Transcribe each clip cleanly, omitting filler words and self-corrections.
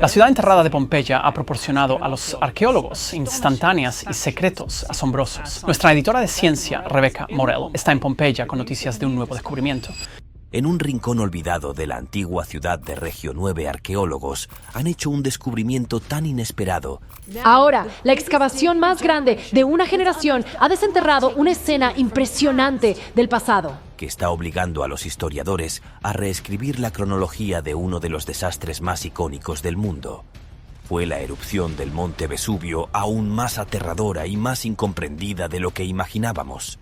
La ciudad enterrada de Pompeya ha proporcionado a los arqueólogos instantáneas y secretos asombrosos. Nuestra editora de ciencia, Rebecca Morel, está en Pompeya con noticias de un nuevo descubrimiento. En un rincón olvidado de la antigua ciudad de Regio, 9 arqueólogos han hecho un descubrimiento tan inesperado. Ahora, la excavación más grande de una generación ha desenterrado una escena impresionante del pasado, Que está obligando a los historiadores a reescribir la cronología de uno de los desastres más icónicos del mundo. Fue la erupción del monte Vesubio, aún más aterradora y más incomprendida de lo que imaginábamos.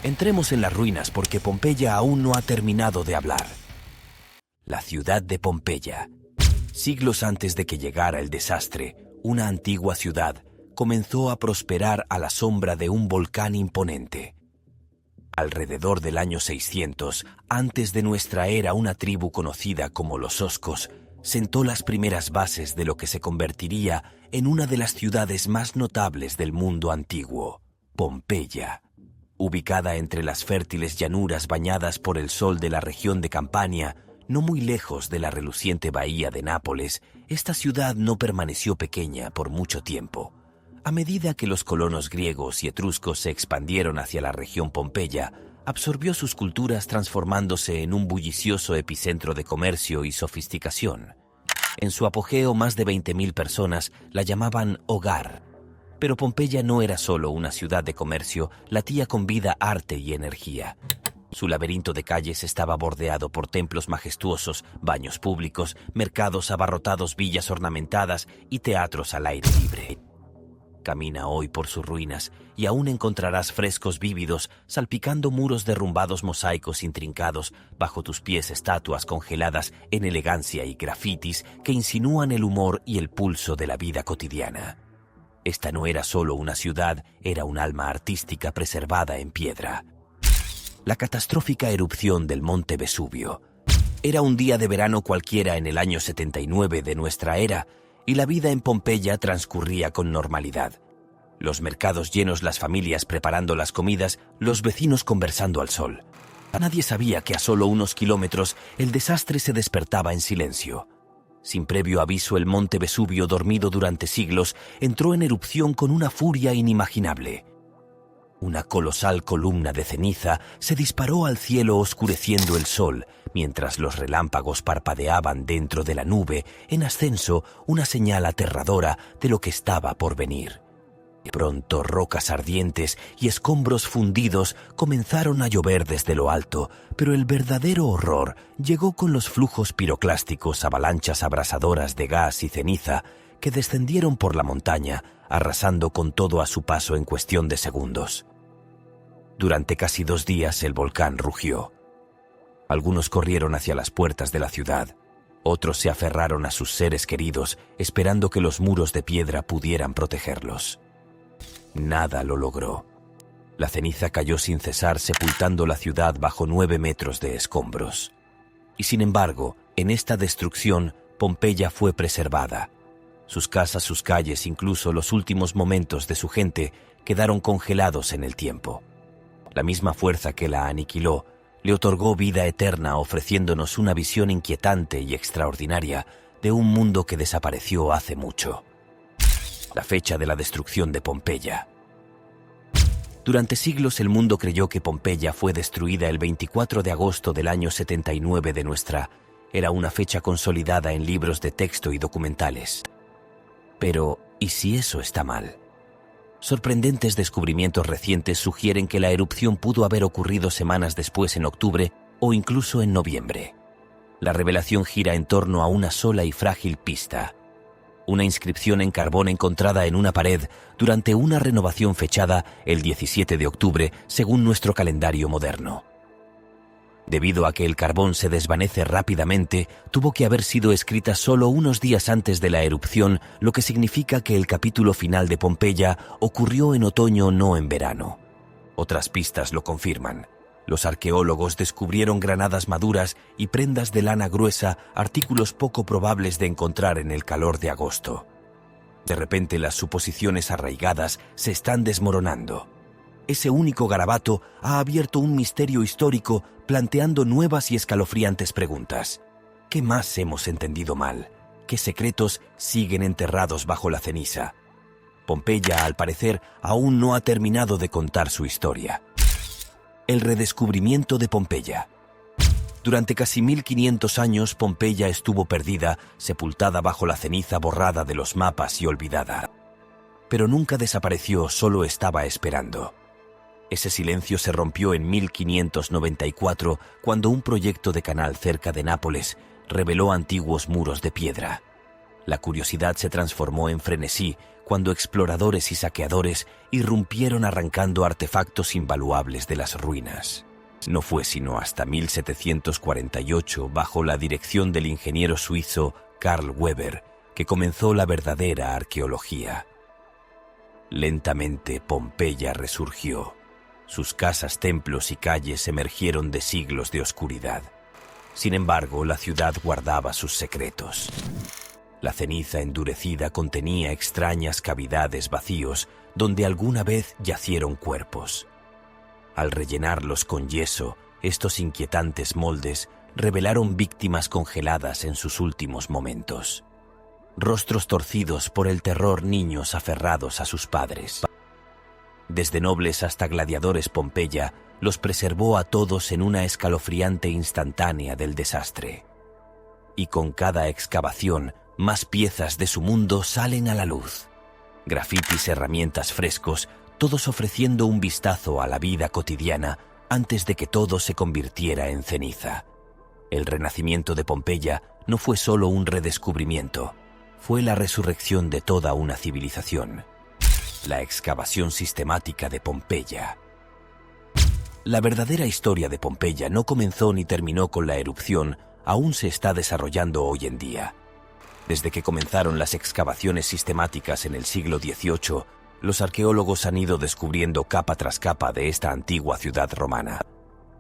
Entremos en las ruinas porque Pompeya aún no ha terminado de hablar. La ciudad de Pompeya. Siglos antes de que llegara el desastre, una antigua ciudad comenzó a prosperar a la sombra de un volcán imponente. Alrededor del año 600, antes de nuestra era, una tribu conocida como los Oscos sentó las primeras bases de lo que se convertiría en una de las ciudades más notables del mundo antiguo, Pompeya. Ubicada entre las fértiles llanuras bañadas por el sol de la región de Campania, no muy lejos de la reluciente bahía de Nápoles, esta ciudad no permaneció pequeña por mucho tiempo. A medida que los colonos griegos y etruscos se expandieron hacia la región Pompeya, absorbió sus culturas transformándose en un bullicioso epicentro de comercio y sofisticación. En su apogeo, más de 20.000 personas la llamaban hogar. Pero Pompeya no era solo una ciudad de comercio, latía con vida, arte y energía. Su laberinto de calles estaba bordeado por templos majestuosos, baños públicos, mercados abarrotados, villas ornamentadas y teatros al aire libre. Camina hoy por sus ruinas y aún encontrarás frescos vívidos salpicando muros derrumbados, mosaicos intrincados, bajo tus pies estatuas congeladas en elegancia y grafitis que insinúan el humor y el pulso de la vida cotidiana. Esta no era solo una ciudad, era un alma artística preservada en piedra. La catastrófica erupción del monte Vesubio. Era un día de verano cualquiera en el año 79 de nuestra era, y la vida en Pompeya transcurría con normalidad. Los mercados llenos, las familias preparando las comidas, los vecinos conversando al sol. Nadie sabía que a solo unos kilómetros el desastre se despertaba en silencio. Sin previo aviso, el monte Vesubio, dormido durante siglos, entró en erupción con una furia inimaginable. Una colosal columna de ceniza se disparó al cielo oscureciendo el sol, mientras los relámpagos parpadeaban dentro de la nube, en ascenso, una señal aterradora de lo que estaba por venir. De pronto, rocas ardientes y escombros fundidos comenzaron a llover desde lo alto, pero el verdadero horror llegó con los flujos piroclásticos, avalanchas abrasadoras de gas y ceniza que descendieron por la montaña, arrasando con todo a su paso en cuestión de segundos. Durante casi 2 días el volcán rugió. Algunos corrieron hacia las puertas de la ciudad, otros se aferraron a sus seres queridos, esperando que los muros de piedra pudieran protegerlos. Nada lo logró. La ceniza cayó sin cesar, sepultando la ciudad bajo 9 metros de escombros. Y sin embargo, en esta destrucción, Pompeya fue preservada. Sus casas, sus calles, incluso los últimos momentos de su gente, quedaron congelados en el tiempo. La misma fuerza que la aniquiló le otorgó vida eterna, ofreciéndonos una visión inquietante y extraordinaria de un mundo que desapareció hace mucho. La fecha de la destrucción de Pompeya. Durante siglos el mundo creyó que Pompeya fue destruida el 24 de agosto del año 79 de nuestra era, una fecha consolidada en libros de texto y documentales. Pero, ¿y si eso está mal? Sorprendentes descubrimientos recientes sugieren que la erupción pudo haber ocurrido semanas después, en octubre o incluso en noviembre. La revelación gira en torno a una sola y frágil pista: una inscripción en carbón encontrada en una pared durante una renovación fechada el 17 de octubre según nuestro calendario moderno. Debido a que el carbón se desvanece rápidamente, tuvo que haber sido escrita solo unos días antes de la erupción, lo que significa que el capítulo final de Pompeya ocurrió en otoño, no en verano. Otras pistas lo confirman. Los arqueólogos descubrieron granadas maduras y prendas de lana gruesa, artículos poco probables de encontrar en el calor de agosto. De repente las suposiciones arraigadas se están desmoronando. Ese único garabato ha abierto un misterio histórico, planteando nuevas y escalofriantes preguntas. ¿Qué más hemos entendido mal? qué secretos siguen enterrados bajo la ceniza. Pompeya, al parecer, aún no ha terminado de contar su historia. El redescubrimiento de Pompeya. Durante casi 1500 años, Pompeya estuvo perdida, sepultada bajo la ceniza borrada de los mapas y olvidada. Pero nunca desapareció, solo estaba esperando. Ese silencio se rompió en 1594, cuando un proyecto de canal cerca de Nápoles reveló antiguos muros de piedra. La curiosidad se transformó en frenesí cuando exploradores y saqueadores irrumpieron arrancando artefactos invaluables de las ruinas. No fue sino hasta 1748, bajo la dirección del ingeniero suizo Karl Weber, que comenzó la verdadera arqueología. Lentamente Pompeya resurgió. Sus casas, templos y calles emergieron de siglos de oscuridad. Sin embargo, la ciudad guardaba sus secretos. La ceniza endurecida contenía extrañas cavidades vacíos donde alguna vez yacieron cuerpos. Al rellenarlos con yeso, estos inquietantes moldes revelaron víctimas congeladas en sus últimos momentos. Rostros torcidos por el terror, niños aferrados a sus padres. Desde nobles hasta gladiadores, Pompeya los preservó a todos en una escalofriante instantánea del desastre. Y con cada excavación, más piezas de su mundo salen a la luz. Grafitis, herramientas, frescos, todos ofreciendo un vistazo a la vida cotidiana antes de que todo se convirtiera en ceniza. El renacimiento de Pompeya no fue solo un redescubrimiento, fue la resurrección de toda una civilización. La excavación sistemática de Pompeya. La verdadera historia de Pompeya no comenzó ni terminó con la erupción, aún se está desarrollando hoy en día. Desde que comenzaron las excavaciones sistemáticas en el siglo XVIII, los arqueólogos han ido descubriendo capa tras capa de esta antigua ciudad romana.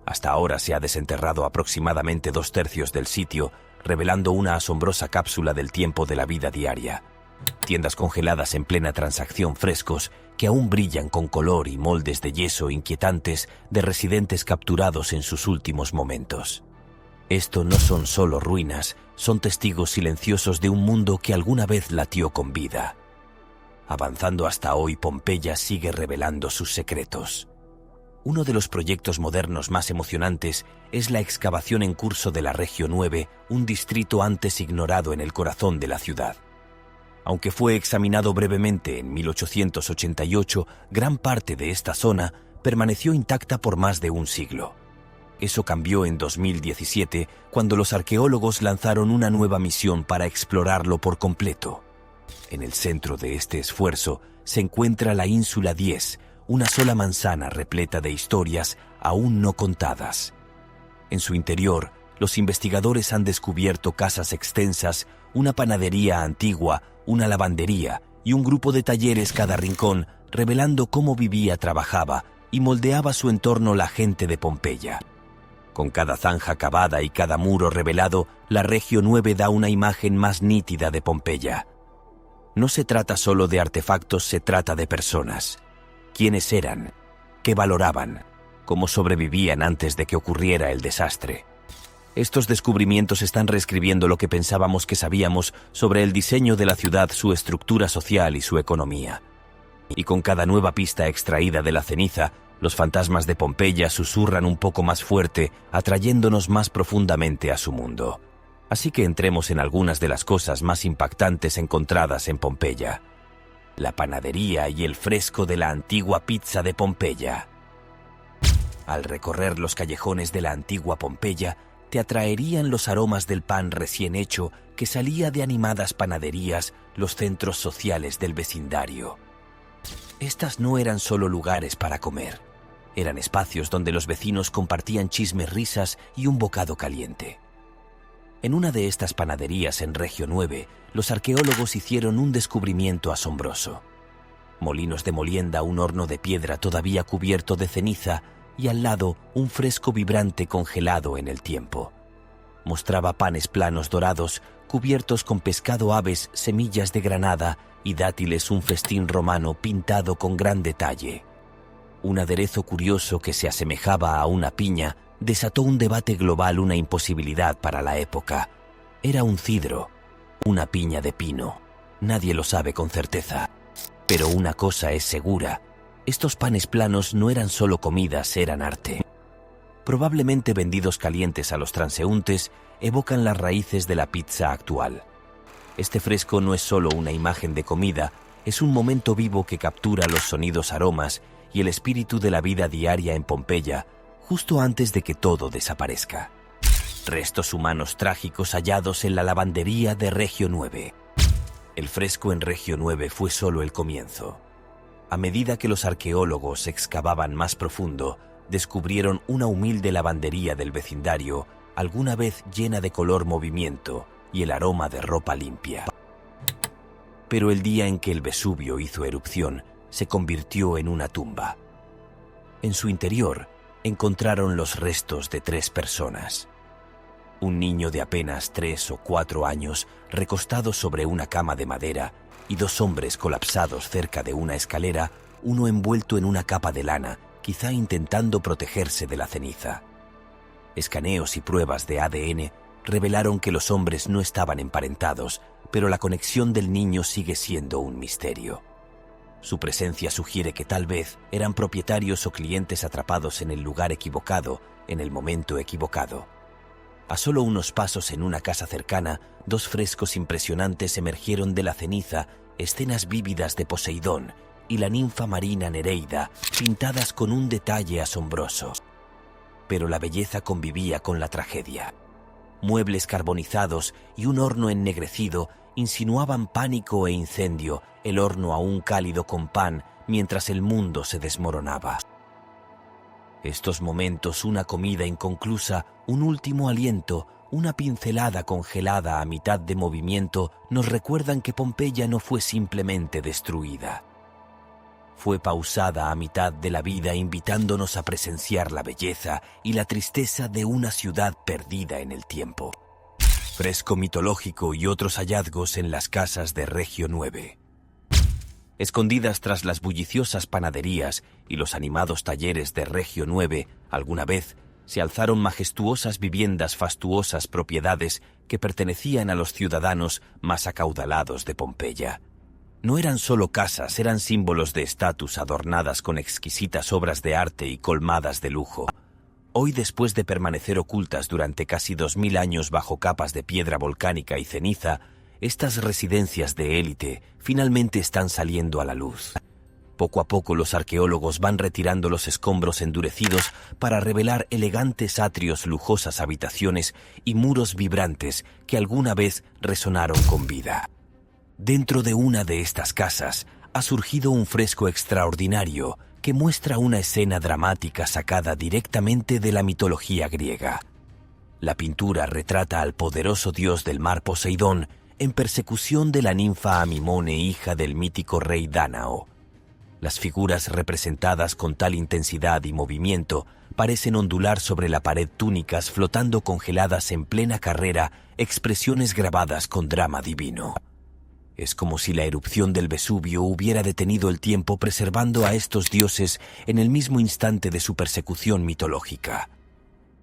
Hasta ahora se ha desenterrado aproximadamente 2/3 del sitio, revelando una asombrosa cápsula del tiempo de la vida diaria. Tiendas congeladas en plena transacción, frescos que aún brillan con color y moldes de yeso inquietantes de residentes capturados en sus últimos momentos. Esto no son solo ruinas, son testigos silenciosos de un mundo que alguna vez latió con vida. Avanzando hasta hoy, Pompeya sigue revelando sus secretos. Uno de los proyectos modernos más emocionantes es la excavación en curso de la Regio 9, un distrito antes ignorado en el corazón de la ciudad. Aunque fue examinado brevemente en 1888, gran parte de esta zona permaneció intacta por más de un siglo. Eso cambió en 2017, cuando los arqueólogos lanzaron una nueva misión para explorarlo por completo. En el centro de este esfuerzo se encuentra la Ínsula 10, una sola manzana repleta de historias aún no contadas. En su interior, los investigadores han descubierto casas extensas, una panadería antigua, una lavandería y un grupo de talleres cada rincón, revelando cómo vivía, trabajaba y moldeaba su entorno la gente de Pompeya. Con cada zanja cavada y cada muro revelado, la Regio 9 da una imagen más nítida de Pompeya. No se trata solo de artefactos, se trata de personas. ¿Quiénes eran? ¿Qué valoraban? ¿Cómo sobrevivían antes de que ocurriera el desastre? Estos descubrimientos están reescribiendo lo que pensábamos que sabíamos sobre el diseño de la ciudad, su estructura social y su economía. Y con cada nueva pista extraída de la ceniza, los fantasmas de Pompeya susurran un poco más fuerte, atrayéndonos más profundamente a su mundo. Así que entremos en algunas de las cosas más impactantes encontradas en Pompeya. La panadería y el fresco de la antigua pizza de Pompeya. Al recorrer los callejones de la antigua Pompeya, te atraerían los aromas del pan recién hecho que salía de animadas panaderías, los centros sociales del vecindario. Estas no eran solo lugares para comer, eran espacios donde los vecinos compartían chismes, risas y un bocado caliente. En una de estas panaderías en Regio 9, los arqueólogos hicieron un descubrimiento asombroso. Molinos de molienda, un horno de piedra todavía cubierto de ceniza y al lado un fresco vibrante congelado en el tiempo. Mostraba panes planos dorados, cubiertos con pescado, aves, semillas de granada y dátiles, un festín romano pintado con gran detalle. Un aderezo curioso que se asemejaba a una piña desató un debate global, una imposibilidad para la época. Era un cidro. una piña de pino. Nadie lo sabe con certeza. Pero una cosa es segura: estos panes planos no eran solo comidas, eran arte. Probablemente vendidos calientes a los transeúntes, evocan las raíces de la pizza actual. Este fresco no es solo una imagen de comida, es un momento vivo que captura los sonidos, aromas y el espíritu de la vida diaria en Pompeya, justo antes de que todo desaparezca. Restos humanos trágicos hallados en la lavandería de Regio 9. El fresco en Regio 9 fue solo el comienzo. A medida que los arqueólogos excavaban más profundo, descubrieron una humilde lavandería del vecindario, alguna vez llena de color, movimiento y el aroma de ropa limpia. Pero el día en que el Vesubio hizo erupción, se convirtió en una tumba. En su interior, encontraron los restos de 3 personas. Un niño de apenas 3 o 4 años, recostado sobre una cama de madera, y 2 hombres colapsados cerca de una escalera, uno envuelto en una capa de lana, quizá intentando protegerse de la ceniza. Escaneos y pruebas de ADN revelaron que los hombres no estaban emparentados, pero la conexión del niño sigue siendo un misterio. Su presencia sugiere que tal vez eran propietarios o clientes atrapados en el lugar equivocado, en el momento equivocado. A solo unos pasos, en una casa cercana, 2 frescos impresionantes emergieron de la ceniza, escenas vívidas de Poseidón y la ninfa marina Nereida, pintadas con un detalle asombroso. Pero la belleza convivía con la tragedia. Muebles carbonizados y un horno ennegrecido insinuaban pánico e incendio, el horno aún cálido con pan mientras el mundo se desmoronaba. Estos momentos, una comida inconclusa, un último aliento, una pincelada congelada a mitad de movimiento, nos recuerdan que Pompeya no fue simplemente destruida. Fue pausada a mitad de la vida, invitándonos a presenciar la belleza y la tristeza de una ciudad perdida en el tiempo. Fresco mitológico y otros hallazgos en las casas de Regio 9. Escondidas tras las bulliciosas panaderías y los animados talleres de Regio 9, alguna vez se alzaron majestuosas viviendas, fastuosas propiedades que pertenecían a los ciudadanos más acaudalados de Pompeya. No eran solo casas, eran símbolos de estatus adornadas con exquisitas obras de arte y colmadas de lujo. Hoy, después de permanecer ocultas durante casi 2000 años bajo capas de piedra volcánica y ceniza, estas residencias de élite finalmente están saliendo a la luz. Poco a poco los arqueólogos van retirando los escombros endurecidos para revelar elegantes atrios, lujosas habitaciones y muros vibrantes que alguna vez resonaron con vida. Dentro de una de estas casas ha surgido un fresco extraordinario que muestra una escena dramática sacada directamente de la mitología griega. La pintura retrata al poderoso dios del mar Poseidón en persecución de la ninfa Amimone, hija del mítico rey Dánao. Las figuras representadas con tal intensidad y movimiento parecen ondular sobre la pared, túnicas flotando congeladas en plena carrera, expresiones grabadas con drama divino. Es como si la erupción del Vesubio hubiera detenido el tiempo, preservando a estos dioses en el mismo instante de su persecución mitológica.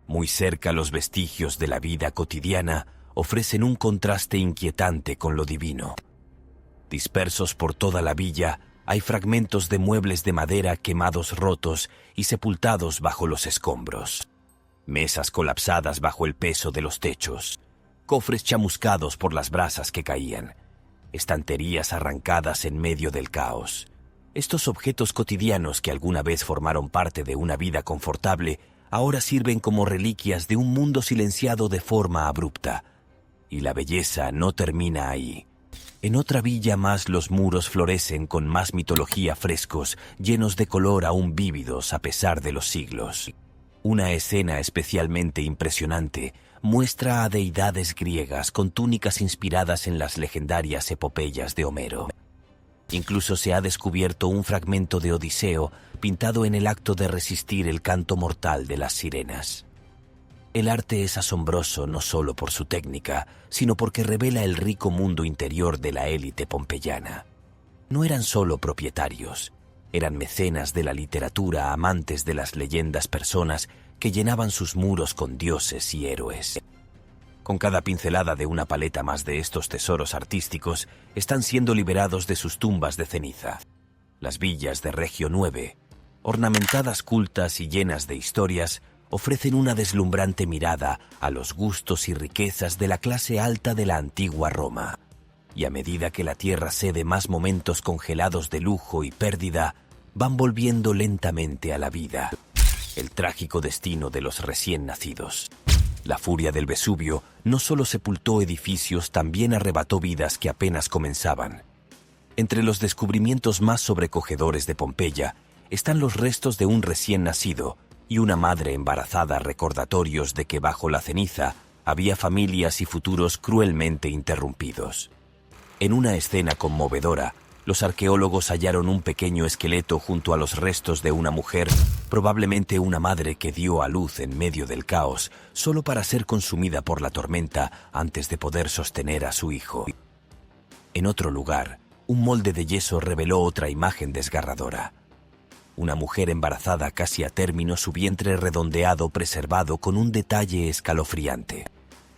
Muy cerca, los vestigios de la vida cotidiana ofrecen un contraste inquietante con lo divino. Dispersos por toda la villa, hay fragmentos de muebles de madera quemados, rotos y sepultados bajo los escombros. Mesas colapsadas bajo el peso de los techos. Cofres chamuscados por las brasas que caían. Estanterías arrancadas en medio del caos. Estos objetos cotidianos que alguna vez formaron parte de una vida confortable, ahora sirven como reliquias de un mundo silenciado de forma abrupta. Y la belleza no termina ahí. En otra villa más, los muros florecen con más mitología, frescos, llenos de color aún vívidos a pesar de los siglos. Una escena especialmente impresionante muestra a deidades griegas con túnicas inspiradas en las legendarias epopeyas de Homero. Incluso se ha descubierto un fragmento de Odiseo pintado en el acto de resistir el canto mortal de las sirenas. El arte es asombroso no solo por su técnica, sino porque revela el rico mundo interior de la élite pompeyana. No eran solo propietarios, eran mecenas de la literatura, amantes de las leyendas, personas que llenaban sus muros con dioses y héroes. Con cada pincelada de una paleta más de estos tesoros artísticos, están siendo liberados de sus tumbas de ceniza. Las villas de Regio 9, ornamentadas, cultas y llenas de historias, ofrecen una deslumbrante mirada a los gustos y riquezas de la clase alta de la antigua Roma. Y a medida que la tierra cede más momentos congelados de lujo y pérdida, van volviendo lentamente a la vida. El trágico destino de los recién nacidos. La furia del Vesubio no solo sepultó edificios, también arrebató vidas que apenas comenzaban. Entre los descubrimientos más sobrecogedores de Pompeya están los restos de un recién nacido y una madre embarazada, recordatorios de que bajo la ceniza había familias y futuros cruelmente interrumpidos. En una escena conmovedora, los arqueólogos hallaron un pequeño esqueleto junto a los restos de una mujer, probablemente una madre que dio a luz en medio del caos, solo para ser consumida por la tormenta antes de poder sostener a su hijo. En otro lugar, un molde de yeso reveló otra imagen desgarradora. Una mujer embarazada casi a término, su vientre redondeado preservado con un detalle escalofriante.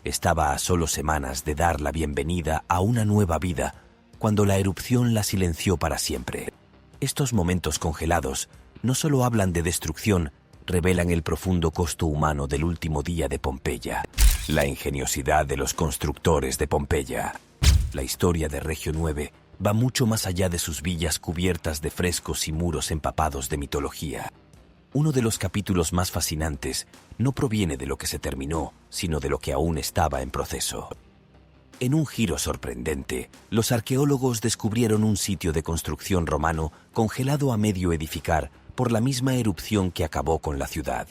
Estaba a solo semanas de dar la bienvenida a una nueva vida, cuando la erupción la silenció para siempre. Estos momentos congelados no solo hablan de destrucción, revelan el profundo costo humano del último día de Pompeya. La ingeniosidad de los constructores de Pompeya. La historia de Regio 9 va mucho más allá de sus villas cubiertas de frescos y muros empapados de mitología. Uno de los capítulos más fascinantes no proviene de lo que se terminó, sino de lo que aún estaba en proceso. En un giro sorprendente, los arqueólogos descubrieron un sitio de construcción romano congelado a medio edificar por la misma erupción que acabó con la ciudad.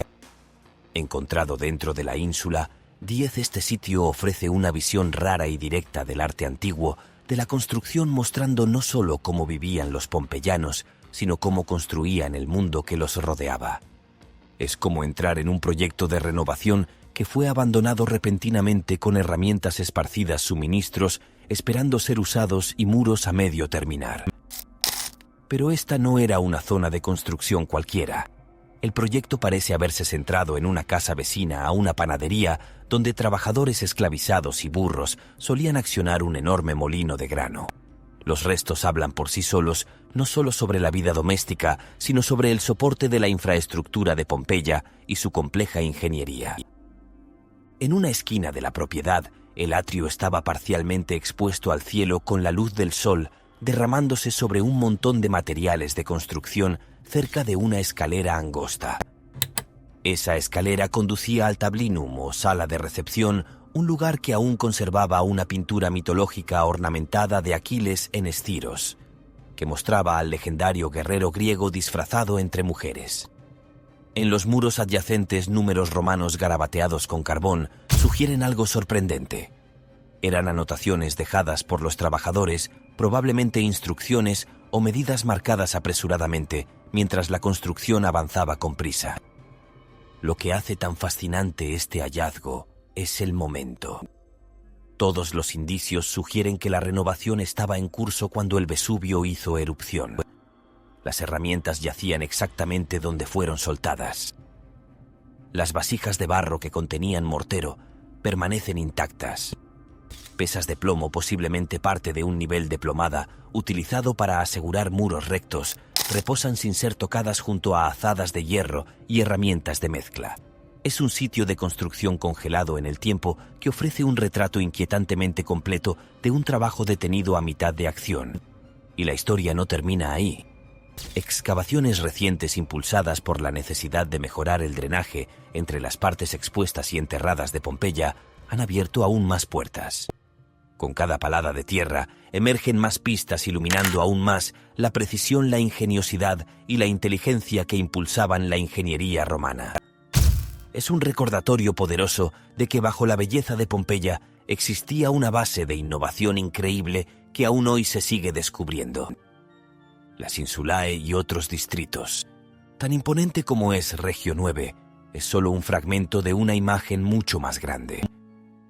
Encontrado dentro de la ínsula, este sitio ofrece una visión rara y directa del arte antiguo, de la construcción, mostrando no solo cómo vivían los pompeyanos, sino cómo construían el mundo que los rodeaba. Es como entrar en un proyecto de renovación que fue abandonado repentinamente, con herramientas esparcidas, suministros esperando ser usados y muros a medio terminar. Pero esta no era una zona de construcción cualquiera. El proyecto parece haberse centrado en una casa vecina a una panadería donde trabajadores esclavizados y burros solían accionar un enorme molino de grano. Los restos hablan por sí solos, no solo sobre la vida doméstica, sino sobre el soporte de la infraestructura de Pompeya y su compleja ingeniería. En una esquina de la propiedad, el atrio estaba parcialmente expuesto al cielo, con la luz del sol derramándose sobre un montón de materiales de construcción cerca de una escalera angosta. Esa escalera conducía al tablinum, o sala de recepción, un lugar que aún conservaba una pintura mitológica ornamentada de Aquiles en Esciros, que mostraba al legendario guerrero griego disfrazado entre mujeres. En los muros adyacentes, números romanos garabateados con carbón sugieren algo sorprendente. Eran anotaciones dejadas por los trabajadores, probablemente instrucciones o medidas marcadas apresuradamente mientras la construcción avanzaba con prisa. Lo que hace tan fascinante este hallazgo es el momento. Todos los indicios sugieren que la renovación estaba en curso cuando el Vesubio hizo erupción. Las herramientas yacían exactamente donde fueron soltadas. Las vasijas de barro que contenían mortero permanecen intactas. Pesas de plomo, posiblemente parte de un nivel de plomada utilizado para asegurar muros rectos, reposan sin ser tocadas junto a azadas de hierro y herramientas de mezcla. Es un sitio de construcción congelado en el tiempo que ofrece un retrato inquietantemente completo de un trabajo detenido a mitad de acción. Y la historia no termina ahí. Excavaciones recientes, impulsadas por la necesidad de mejorar el drenaje entre las partes expuestas y enterradas de Pompeya, han abierto aún más puertas. Con cada palada de tierra emergen más pistas, iluminando aún más la precisión, la ingeniosidad y la inteligencia que impulsaban la ingeniería romana. Es un recordatorio poderoso de que bajo la belleza de Pompeya existía una base de innovación increíble que aún hoy se sigue descubriendo. Las Insulae y otros distritos. Tan imponente como es Regio 9, es solo un fragmento de una imagen mucho más grande.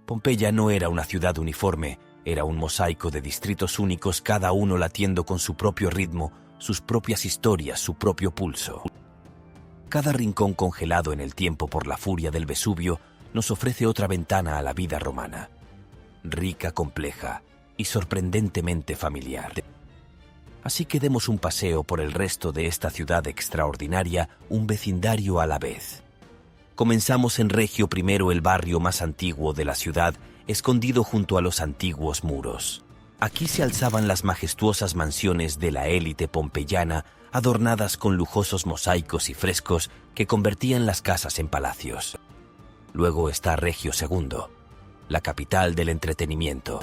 Pompeya no era una ciudad uniforme, era un mosaico de distritos únicos, cada uno latiendo con su propio ritmo, sus propias historias, su propio pulso. Cada rincón congelado en el tiempo por la furia del Vesubio nos ofrece otra ventana a la vida romana, rica, compleja y sorprendentemente familiar. Así que demos un paseo por el resto de esta ciudad extraordinaria, un vecindario a la vez. Comenzamos en Regio I, el barrio más antiguo de la ciudad, escondido junto a los antiguos muros. Aquí se alzaban las majestuosas mansiones de la élite pompeyana, adornadas con lujosos mosaicos y frescos que convertían las casas en palacios. Luego está Regio II, la capital del entretenimiento.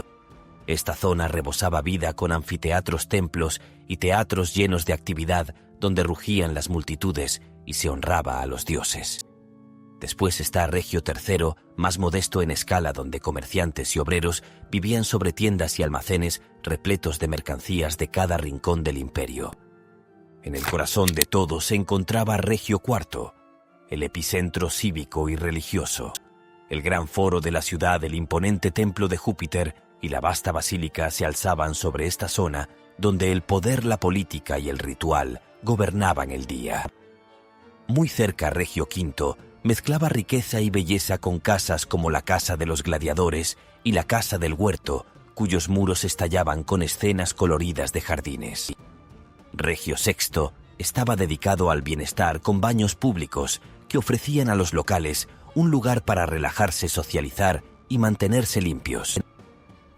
Esta zona rebosaba vida con anfiteatros, templos y teatros llenos de actividad donde rugían las multitudes y se honraba a los dioses. Después está Regio III, más modesto en escala, donde comerciantes y obreros vivían sobre tiendas y almacenes repletos de mercancías de cada rincón del imperio. En el corazón de todo se encontraba Regio IV, el epicentro cívico y religioso. El gran foro de la ciudad, el imponente templo de Júpiter y la vasta basílica se alzaban sobre esta zona donde el poder, la política y el ritual gobernaban el día. Muy cerca, Regio V mezclaba riqueza y belleza con casas como la Casa de los Gladiadores y la Casa del Huerto, cuyos muros estallaban con escenas coloridas de jardines. Regio VI estaba dedicado al bienestar, con baños públicos que ofrecían a los locales un lugar para relajarse, socializar y mantenerse limpios.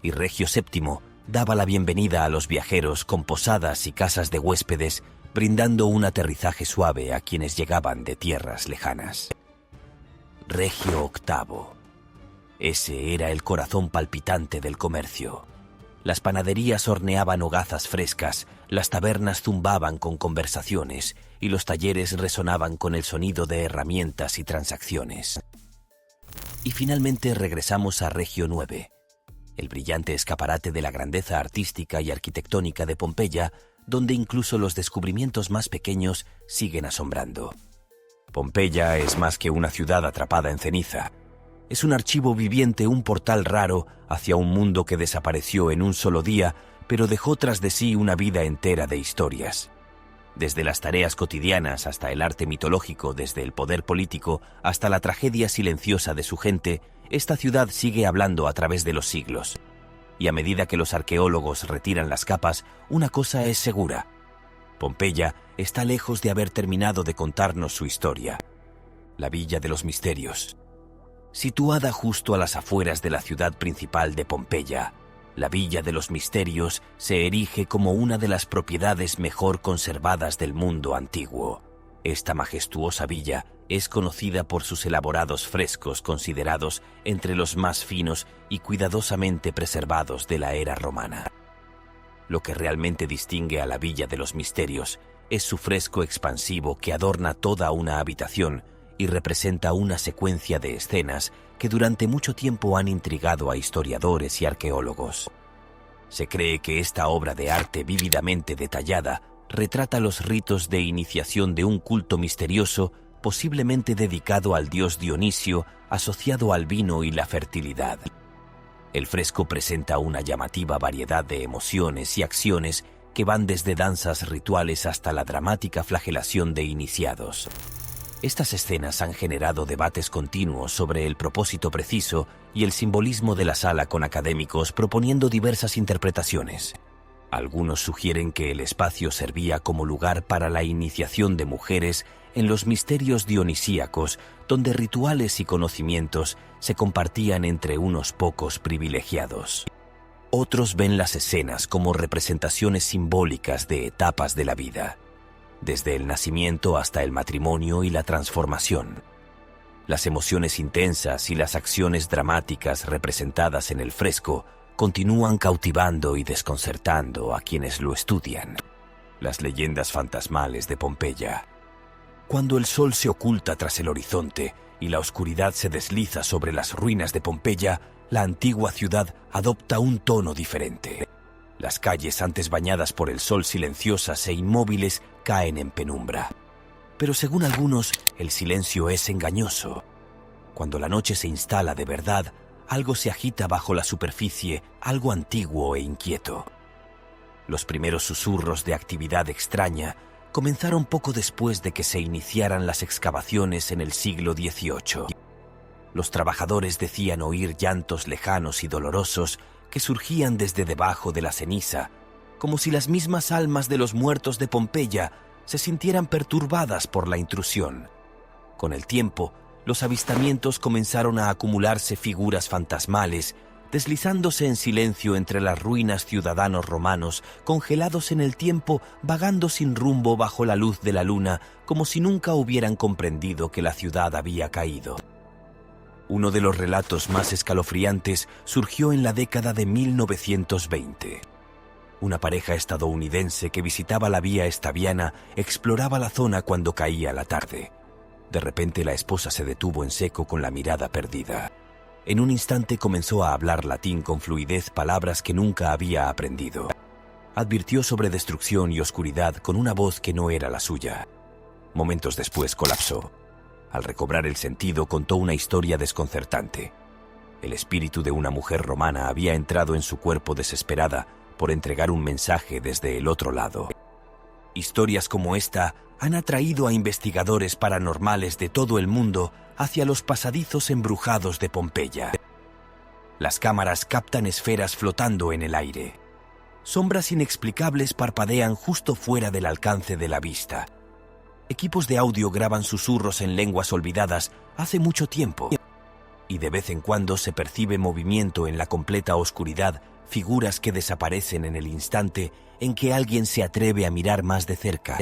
Y Regio VII daba la bienvenida a los viajeros con posadas y casas de huéspedes, brindando un aterrizaje suave a quienes llegaban de tierras lejanas. Regio VIII. Ese era el corazón palpitante del comercio. Las panaderías horneaban hogazas frescas, las tabernas zumbaban con conversaciones y los talleres resonaban con el sonido de herramientas y transacciones. Y finalmente regresamos a Regio IX, el brillante escaparate de la grandeza artística y arquitectónica de Pompeya, donde incluso los descubrimientos más pequeños siguen asombrando. Pompeya es más que una ciudad atrapada en ceniza. Es un archivo viviente, un portal raro hacia un mundo que desapareció en un solo día, pero dejó tras de sí una vida entera de historias. Desde las tareas cotidianas hasta el arte mitológico, desde el poder político hasta la tragedia silenciosa de su gente, esta ciudad sigue hablando a través de los siglos. Y a medida que los arqueólogos retiran las capas, una cosa es segura: Pompeya está lejos de haber terminado de contarnos su historia. La Villa de los Misterios. Situada justo a las afueras de la ciudad principal de Pompeya, la Villa de los Misterios se erige como una de las propiedades mejor conservadas del mundo antiguo. Esta majestuosa villa es conocida por sus elaborados frescos, considerados entre los más finos y cuidadosamente preservados de la era romana. Lo que realmente distingue a la Villa de los Misterios es su fresco expansivo que adorna toda una habitación y representa una secuencia de escenas que durante mucho tiempo han intrigado a historiadores y arqueólogos. Se cree que esta obra de arte vívidamente detallada retrata los ritos de iniciación de un culto misterioso, posiblemente dedicado al dios Dionisio, asociado al vino y la fertilidad. El fresco presenta una llamativa variedad de emociones y acciones que van desde danzas rituales hasta la dramática flagelación de iniciados. Estas escenas han generado debates continuos sobre el propósito preciso y el simbolismo de la sala, con académicos proponiendo diversas interpretaciones. Algunos sugieren que el espacio servía como lugar para la iniciación de mujeres en los misterios dionisíacos, donde rituales y conocimientos se compartían entre unos pocos privilegiados. Otros ven las escenas como representaciones simbólicas de etapas de la vida, desde el nacimiento hasta el matrimonio y la transformación. Las emociones intensas y las acciones dramáticas representadas en el fresco continúan cautivando y desconcertando a quienes lo estudian. Las leyendas fantasmales de Pompeya. Cuando el sol se oculta tras el horizonte y la oscuridad se desliza sobre las ruinas de Pompeya, la antigua ciudad adopta un tono diferente. Las calles, antes bañadas por el sol, silenciosas e inmóviles, caen en penumbra. Pero según algunos, el silencio es engañoso. Cuando la noche se instala de verdad, algo se agita bajo la superficie, algo antiguo e inquieto. Los primeros susurros de actividad extraña comenzaron poco después de que se iniciaran las excavaciones en el siglo XVIII. Los trabajadores decían oír llantos lejanos y dolorosos que surgían desde debajo de la ceniza, como si las mismas almas de los muertos de Pompeya se sintieran perturbadas por la intrusión. Con el tiempo, los avistamientos comenzaron a acumularse figuras fantasmales, deslizándose en silencio entre las ruinas ciudadanos romanos, congelados en el tiempo, vagando sin rumbo bajo la luz de la luna, como si nunca hubieran comprendido que la ciudad había caído. Uno de los relatos más escalofriantes surgió en la década de 1920. Una pareja estadounidense que visitaba la vía Estaviana exploraba la zona cuando caía la tarde. De repente la esposa se detuvo en seco con la mirada perdida. En un instante comenzó a hablar latín con fluidez, palabras que nunca había aprendido. Advirtió sobre destrucción y oscuridad con una voz que no era la suya. Momentos después colapsó. Al recobrar el sentido, contó una historia desconcertante. El espíritu de una mujer romana había entrado en su cuerpo desesperada por entregar un mensaje desde el otro lado. Historias como esta han atraído a investigadores paranormales de todo el mundo hacia los pasadizos embrujados de Pompeya. Las cámaras captan esferas flotando en el aire. Sombras inexplicables parpadean justo fuera del alcance de la vista. Equipos de audio graban susurros en lenguas olvidadas hace mucho tiempo. Y de vez en cuando se percibe movimiento en la completa oscuridad, figuras que desaparecen en el instante en que alguien se atreve a mirar más de cerca.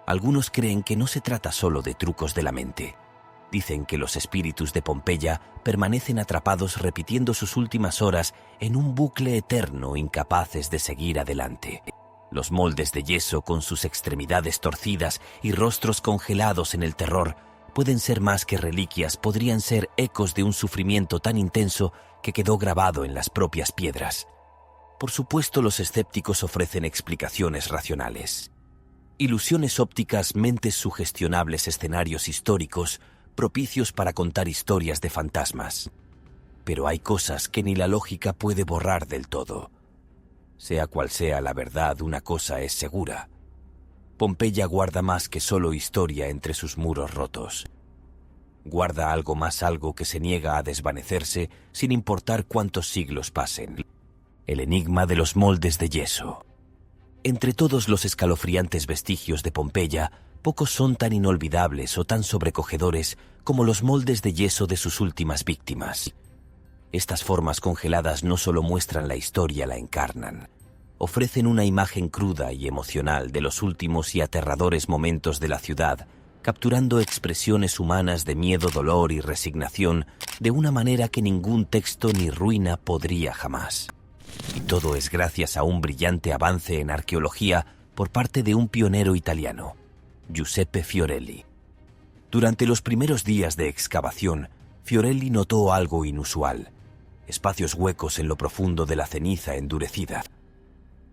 Algunos creen que no se trata solo de trucos de la mente. Dicen que los espíritus de Pompeya permanecen atrapados repitiendo sus últimas horas en un bucle eterno, incapaces de seguir adelante. Los moldes de yeso, con sus extremidades torcidas y rostros congelados en el terror, pueden ser más que reliquias, podrían ser ecos de un sufrimiento tan intenso que quedó grabado en las propias piedras. Por supuesto, los escépticos ofrecen explicaciones racionales. Ilusiones ópticas, mentes sugestionables, escenarios históricos, propicios para contar historias de fantasmas. Pero hay cosas que ni la lógica puede borrar del todo. Sea cual sea la verdad, una cosa es segura. Pompeya guarda más que solo historia entre sus muros rotos. Guarda algo más, algo que se niega a desvanecerse sin importar cuántos siglos pasen. El enigma de los moldes de yeso. Entre todos los escalofriantes vestigios de Pompeya, pocos son tan inolvidables o tan sobrecogedores como los moldes de yeso de sus últimas víctimas. Estas formas congeladas no solo muestran la historia, la encarnan. Ofrecen una imagen cruda y emocional de los últimos y aterradores momentos de la ciudad, capturando expresiones humanas de miedo, dolor y resignación de una manera que ningún texto ni ruina podría jamás. Y todo es gracias a un brillante avance en arqueología por parte de un pionero italiano, Giuseppe Fiorelli. Durante los primeros días de excavación, Fiorelli notó algo inusual: espacios huecos en lo profundo de la ceniza endurecida.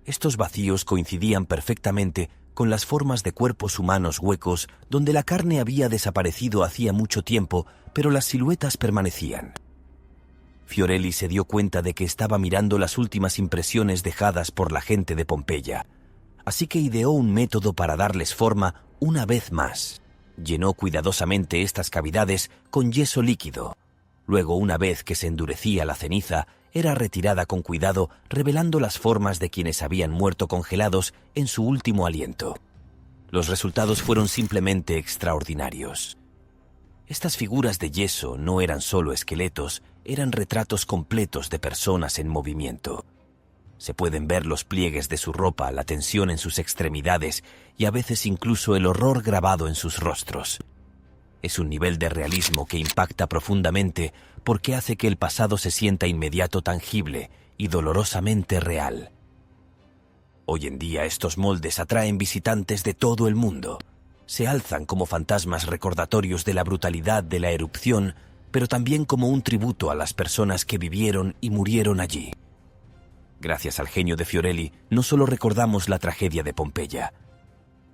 Estos vacíos coincidían perfectamente con las formas de cuerpos humanos huecos donde la carne había desaparecido hacía mucho tiempo, pero las siluetas permanecían. Fiorelli se dio cuenta de que estaba mirando las últimas impresiones dejadas por la gente de Pompeya, así que ideó un método para darles forma una vez más. Llenó cuidadosamente estas cavidades con yeso líquido. Luego, una vez que se endurecía la ceniza, era retirada con cuidado, revelando las formas de quienes habían muerto congelados en su último aliento. Los resultados fueron simplemente extraordinarios. Estas figuras de yeso no eran solo esqueletos, eran retratos completos de personas en movimiento. Se pueden ver los pliegues de su ropa, la tensión en sus extremidades y a veces incluso el horror grabado en sus rostros. Es un nivel de realismo que impacta profundamente porque hace que el pasado se sienta inmediato, tangible y dolorosamente real. Hoy en día estos moldes atraen visitantes de todo el mundo. Se alzan como fantasmas recordatorios de la brutalidad de la erupción, pero también como un tributo a las personas que vivieron y murieron allí. Gracias al genio de Fiorelli, no solo recordamos la tragedia de Pompeya,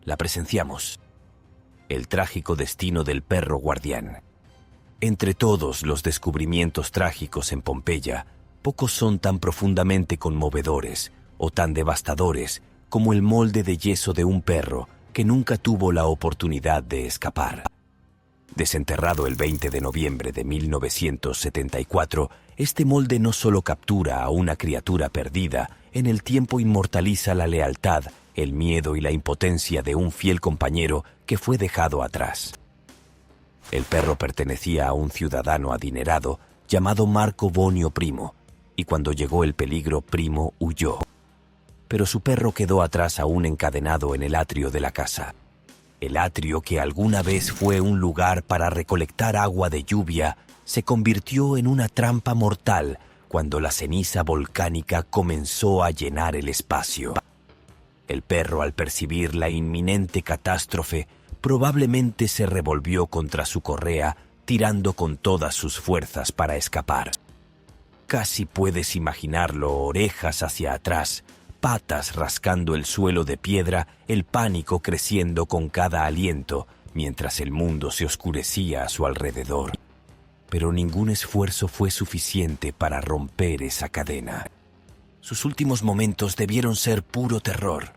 la presenciamos. El trágico destino del perro guardián. Entre todos los descubrimientos trágicos en Pompeya, pocos son tan profundamente conmovedores o tan devastadores como el molde de yeso de un perro que nunca tuvo la oportunidad de escapar. Desenterrado el 20 de noviembre de 1974, este molde no solo captura a una criatura perdida, en el tiempo inmortaliza la lealtad, el miedo y la impotencia de un fiel compañero que fue dejado atrás. El perro pertenecía a un ciudadano adinerado llamado Marco Bonio Primo, y cuando llegó el peligro, Primo huyó. Pero su perro quedó atrás aún encadenado en el atrio de la casa. El atrio, que alguna vez fue un lugar para recolectar agua de lluvia, se convirtió en una trampa mortal cuando la ceniza volcánica comenzó a llenar el espacio. El perro, al percibir la inminente catástrofe, probablemente se revolvió contra su correa, tirando con todas sus fuerzas para escapar. Casi puedes imaginarlo, orejas hacia atrás, patas rascando el suelo de piedra, el pánico creciendo con cada aliento, mientras el mundo se oscurecía a su alrededor. Pero ningún esfuerzo fue suficiente para romper esa cadena. Sus últimos momentos debieron ser puro terror.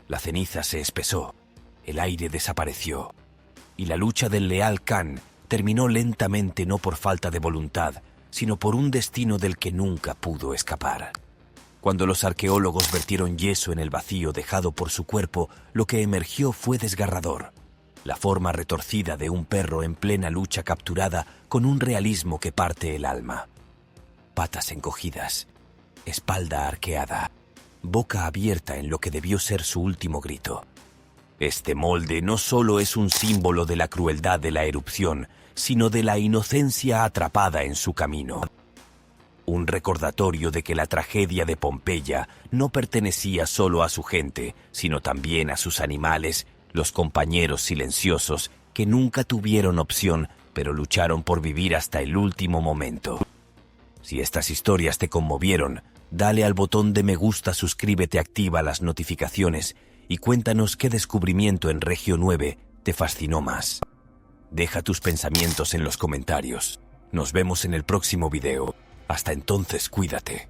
La ceniza se espesó, el aire desapareció, y la lucha del leal Khan terminó lentamente, no por falta de voluntad, sino por un destino del que nunca pudo escapar. Cuando los arqueólogos vertieron yeso en el vacío dejado por su cuerpo, lo que emergió fue desgarrador. La forma retorcida de un perro en plena lucha capturada con un realismo que parte el alma. Patas encogidas, espalda arqueada, boca abierta en lo que debió ser su último grito. Este molde no solo es un símbolo de la crueldad de la erupción, sino de la inocencia atrapada en su camino. Un recordatorio de que la tragedia de Pompeya no pertenecía solo a su gente, sino también a sus animales, los compañeros silenciosos que nunca tuvieron opción, pero lucharon por vivir hasta el último momento. Si estas historias te conmovieron, dale al botón de me gusta, suscríbete, activa las notificaciones y cuéntanos qué descubrimiento en Regio 9 te fascinó más. Deja tus pensamientos en los comentarios. Nos vemos en el próximo video. Hasta entonces, cuídate.